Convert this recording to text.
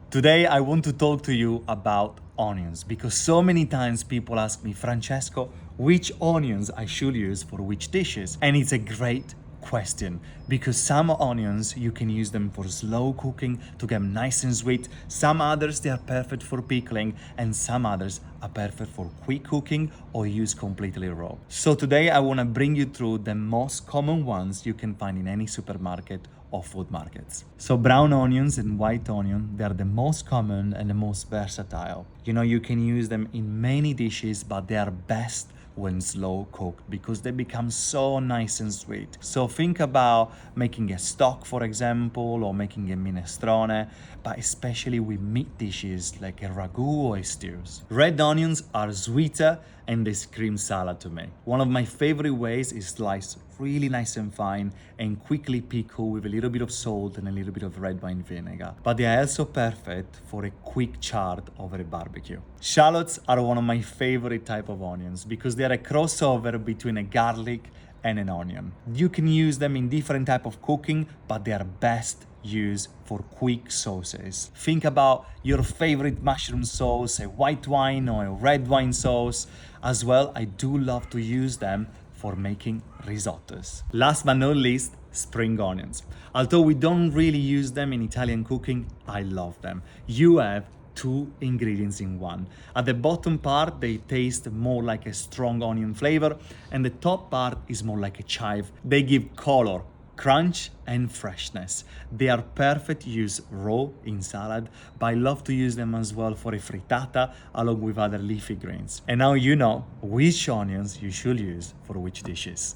Today, I want to talk to you about onions because so many times people ask me, Francesco, which onions I should use for which dishes? And it's a great question because some onions you can use them for slow cooking to get them nice and sweet. Some others they are perfect for pickling, and some others are perfect for quick cooking or used completely raw. So today I want to bring you through the most common ones you can find in any supermarket or food markets. So brown onions and white onion, they are the most common and the most versatile. You can use them in many dishes, but they are best when slow cooked because they become so nice and sweet. So think about making a stock, for example, or making a minestrone, but especially with meat dishes like a ragu or a stews. Red onions are sweeter and they scream salad to me. One of my favorite ways is slice really nice and fine and quickly pickle with a little bit of salt and a little bit of red wine vinegar. But they are also perfect for a quick chard over a barbecue. Shallots are one of my favorite type of onions because they are a crossover between a garlic and an onion. You can use them in different type of cooking, but they are best used for quick sauces. Think about your favorite mushroom sauce, a white wine or a red wine sauce. As well, I do love to use them for making risottos. Last but not least, spring onions. Although we don't really use them in Italian cooking, I love them. You have two ingredients in one. At the bottom part, they taste more like a strong onion flavor, and the top part is more like a chive. They give color, crunch and freshness. They are perfect use raw in salad, but I love to use them as well for a frittata along with other leafy greens. And now you know which onions you should use for which dishes.